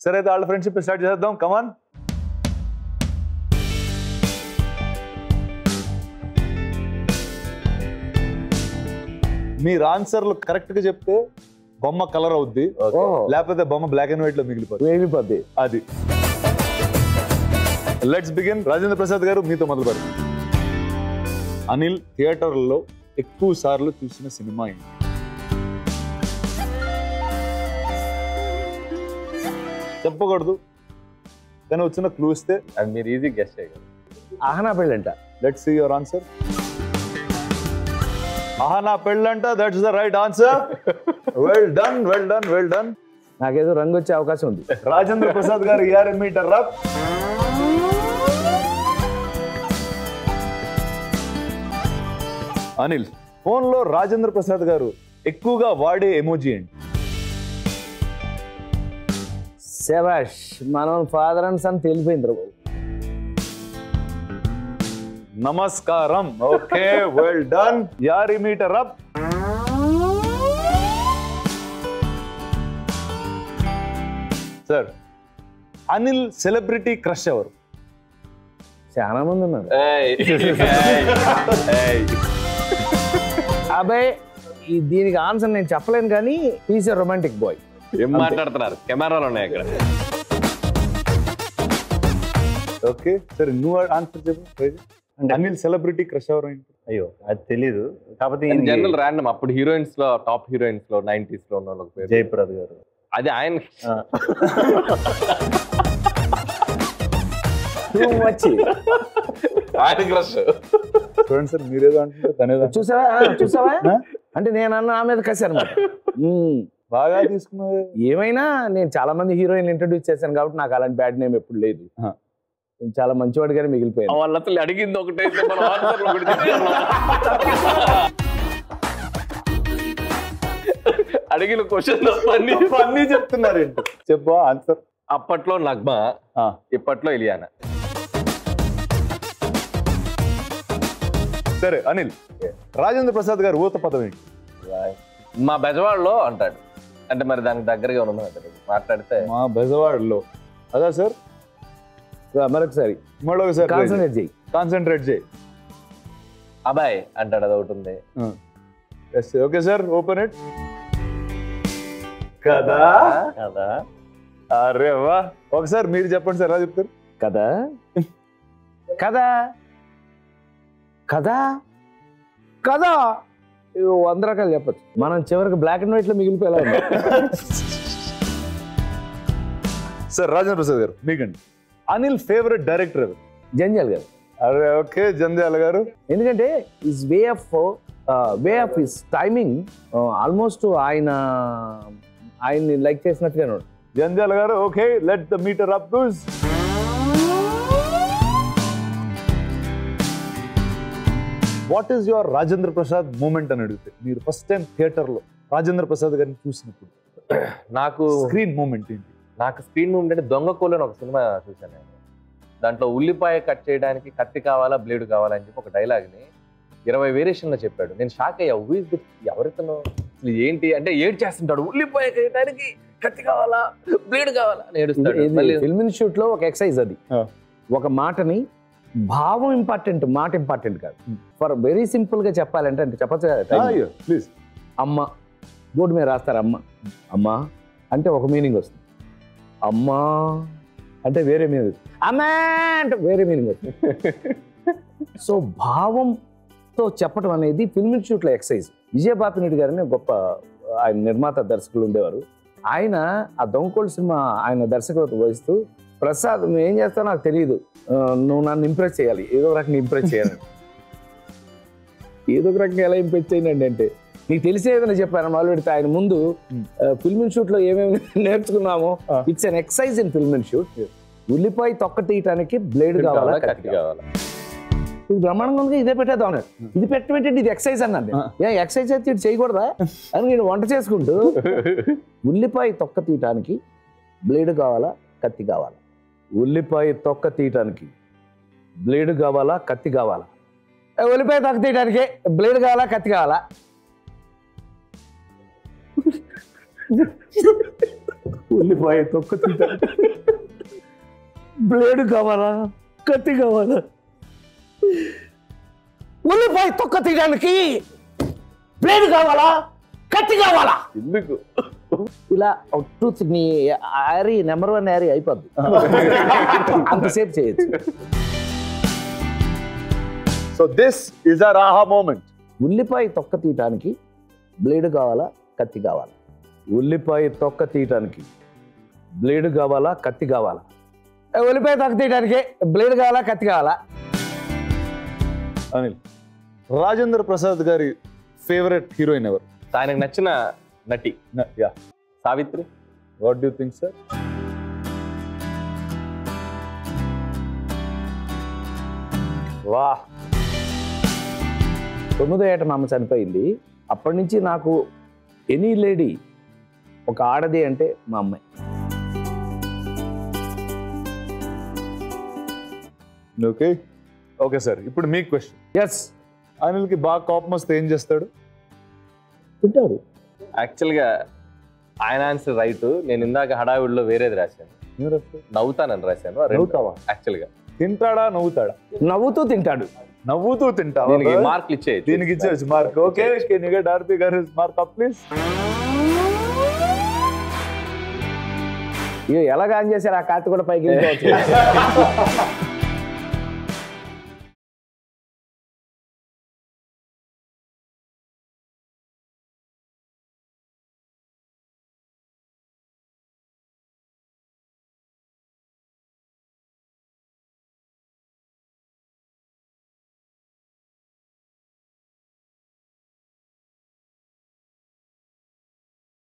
సరే అయితే వాళ్ళ ఫ్రెండ్షిప్ స్టార్ట్ చేద్దాం. కమాన్. మీరు ఆన్సర్లు కరెక్ట్ గా చెప్తే బొమ్మ కలర్ అవుద్ది, లేకపోతే బొమ్మ బ్లాక్ అండ్ వైట్ లో మిగిలిపోద్ది. అది లెట్స్ బిగిన్. రాజేంద్ర ప్రసాద్ గారు మీతో మొదలు పెడతాం. అనిల్ థియేటర్లో ఎక్కువ సార్లు చూసిన సినిమా ఏంటి? చెప్పకూడదు కానీ వచ్చిన క్లూ ఇస్తే అది మీరు ఈజీ గెస్ట్ చేయగలరు. Ahana Pellanta. Let's see your answer. Ahana Pellanta, that's the right answer. Well done, well done, well done. నాకేదో రంగు వచ్చే అవకాశం ఉంది. రాజేంద్ర ప్రసాద్ గారు మీటర్ అప్. అనిల్, ఫోన్ లో రాజేంద్ర ప్రసాద్ గారు ఎక్కువగా వాడే ఎమోజీ ఏంటి? శభాష్, మనం ఫాదర్ అండ్ సన్ తెలిపోయింది రా బాబు. నమస్కారం. Okay, well done. Meter up. Sir, Anil celebrity crush ఎవరు? చాలా మంది ఉన్నారు. అబ్బాయి దీనికి ఆన్సర్ నేను చెప్పలేను కానీ ఈజ్ ఎ రొమాంటిక్ బాయ్. ఏం మాట్లాడుతున్నారు? కెమెరాలు ఉన్నాయి అక్కడ. ఓకే సరే, నువ్వు ఆన్సర్ చెప్పు. అనిల్ సెలబ్రిటీ క్రష్ ఎవరు? అయ్యో అది తెలీదు. కాకపోతే జనరల్ ర్యాండమ్. అప్పుడు హీరోయిన్స్ లో, టాప్ హీరోయిన్స్ లో 90s లో ఉన్న వాళ్ళకి పేరు జయప్రద గారు. అది ఆయన ఆయన క్రష్. చూడండి సార్, మీరేదో అంటుంటే తనేదో. చూసావా అంటే నేను అన్న ఆ మీద కసి అనమాట. బాగా తీసుకున్నావు. ఏమైనా నేను చాలా మంది హీరోయిన్ ఇంట్రడ్యూస్ చేశాను కాబట్టి నాకు అలాంటి బ్యాడ్ నేమ్ ఎప్పుడు లేదు. చాలా మంచివాడిగానే మిగిలిపోయాను. వాళ్ళు అసలు అడిగింది ఒకటే, అడిగిన క్వశ్చన్ అన్నీ చెప్తున్నారు ఏంటి? చెప్పు ఆన్సర్. అప్పట్లో నగ్మ, ఇప్పట్లో ఇలియానా. సరే అనిల్, రాజేంద్ర ప్రసాద్ గారు ఊత పదం ఏంటి? మా బెజవాడలో అంటాడు. అంటే మరి దానికి దగ్గరగా ఉన్నది మాట్లాడితే మా బెజవాడలో. అదా సార్? మరొకసారి కాన్సన్ట్రేట్ చేయి. అబ్బాయి అంటాడు, అది ఒకటి ఉంది. Okay sir, open it. కదా కదా. అరే వా. ఒకసారి మీరు చెప్పండి సార్, ఎలా చెప్తారు? కదా కదా కదా కదా 100 రకాలు చెప్పచ్చు. మనం చివరికి బ్లాక్ అండ్ వైట్ లో మిగిలిపోయేలా. సార్ రాజేంద్ర ప్రసాద్ గారు, మీకండి అనిల్ ఫేవరెట్ డైరెక్టర్ ఎవరు? జంజాల్ గారు. అరే ఓకే, జంధ్యాల గారు. ఎందుకంటే his way of his timing almost ఆయన్ని లైక్ చేసినట్టుగా. Jandhyala garu. Okay, let the meter up. What is your Rajendra Prasad moment అని అడిగితే మీరు ఫస్ట్ టైం థియేటర్ లో రాజేంద్ర ప్రసాద్ గారిని చూసినప్పుడు నాకు స్క్రీన్ మూమెంట్ ఏంటి? నాకు స్క్రీన్ మూమెంట్ అంటే దొంగ కోలు అని ఒక సినిమా చూశాను నేను. దాంట్లో ఉల్లిపాయ కట్ చేయడానికి కత్తి కావాలా, బ్లేడ్ కావాలా అని చెప్పి ఒక డైలాగ్ని 20 వేరియేషన్లో చెప్పాడు. నేను షాక్ అయ్యా. ఎవరితను అసలు ఏంటి అంటే ఏడ్ చేస్తుంటాడు, ఉల్లిపాయ చేయడానికి కత్తి కావాలా, బ్లేడ్ కావాలా అని ఏడుస్తాడు. ఫిల్మ్ ఇన్స్టిట్యూట్ లో ఒక ఎక్సైజ్ అది. ఒక మాటని భావం ఇంపార్టెంట్, మాట ఇంపార్టెంట్ కాదు. ఫర్ వెరీ సింపుల్ గా చెప్పాలంటే, అంటే చెప్పచ్చు ప్లీజ్. అమ్మ బోర్డు మీద రాస్తారు. అమ్మ అమ్మ అంటే ఒక మీనింగ్ వస్తుంది. అమ్మా అంటే వేరే మీనింగ్. అమ్మా అంటే వేరే మీనింగ్ వస్తుంది. సో భావంతో చెప్పడం అనేది ఫిల్మ్ ఇన్స్టిట్యూట్లో ఎక్సైజ్. విజయబాపిరెడ్డి గారిని గొప్ప ఆయన నిర్మాత దర్శకులు ఉండేవారు. ఆయన ఆ దొంగకోళ్ళు సినిమా ఆయన దర్శకత్వం వహిస్తూ, ప్రసాద్ నువ్వు ఏం చేస్తావు నాకు తెలియదు, నువ్వు నన్ను ఇంప్రెస్ చేయాలి, ఏదో ఒక రకంగా ఇంప్రెస్ చేయాలి. ఏదో ఒక రకంగా ఎలా ఇంప్రెస్ చేయండి అంటే నీకు తెలిసే ఏదైనా చెప్పాను మొదలు పెడితే. ఆయన ముందు ఫిల్మ్ ఇన్స్టిట్యూట్ లో ఏమేమి నేర్చుకున్నామో, it's an exercise in film institute. ఉల్లిపాయ తొక్క తీయటానికి బ్లేడ్ కావాలా, కత్తి కావాలా. ఇది బ్రహ్మాండంగా ఉంది, ఇదే పెట్టేద్దాం అన్నాడు. ఇది పెట్టబెట్టండి, ఇది ఎక్సైజ్ అన్నాడు. ఎక్సైజ్ అయితే ఇటు చేయకూడదా అని నేను వంట చేసుకుంటూ, ఉల్లిపాయ తొక్క తీయటానికి బ్లేడ్ కావాలా, కత్తి కావాలా, ఉల్లిపాయ తొక్క తీయటానికి బ్లేడ్ కావాలా, కత్తి కావాలా, ఉల్లిపాయ తొక్క తీయటానికి బ్లేడ్ కావాలా, కత్తి కావాలా. ఉల్లిపాయ తొక్క తీయటానికి బ్లేడ్ కావాలా కత్తి కావాలా? ఉల్లిపాయ తొక్క తీయడానికి బ్లేడ్ కావాలా కత్తి కావాలా? ఎందుకు? ఇలా ట్రూత్ నీ యారీ నెంబర్ 1 యారీ అయిపోద్ది. అంతసేపు చేయొచ్చు. సో దిస్ ఇస్ అ రాహా మూమెంట్. ఉల్లిపాయ తొక్క తీయటానికి బ్లేడ్ కావాలా కత్తి కావాలా? ఉల్లిపాయ తొక్క తీయటానికి బ్లేడ్ కావాలా కత్తి కావాలా? ఉల్లిపాయ తొక్క తీయటానికి బ్లేడ్ కావాలా కత్తి కావాలా? అనిల్, రాజేంద్ర ప్రసాద్ గారి ఫేవరెట్ హీరోయిన్ ఎవరు? ఆయనకు నచ్చిన నటి yeah, Savitri. What do think sir? వా 9వ ఏట మా అమ్మ చనిపోయింది. అప్పటి నుంచి నాకు ఎనీ లేడీ ఒక ఆడది అంటే మా అమ్మాయి. ఓకే ఓకే సార్, ఇప్పుడు మీ క్వశ్చన్. ఎస్, అనిల్కి బాగా కోపం వస్తే ఏం చేస్తాడు? తింటాడు. యాక్చువల్గా ఆయన ఆన్సర్ రైట్. నేను ఇందాక హడావిడిలో వేరేది రాశాను, నవ్వుతానని రాశాను. నవ్వుతావా? యాక్చువల్గా తింటాడా నవ్వుతాడా? నవ్వుతూ తింటాడు. నవ్వుతూ తింటావా? దీనికి మార్కులు ఇచ్చేయచ్చు. దీనికి ఇచ్చేసి mark. Okay, can you get RP గారు మార్క్ అప్ ప్లీజ్? ఇక ఎలాగ ఆన్ చేశారు ఆ కాతి కూడా పైకి వెళ్ళిపోవచ్చు.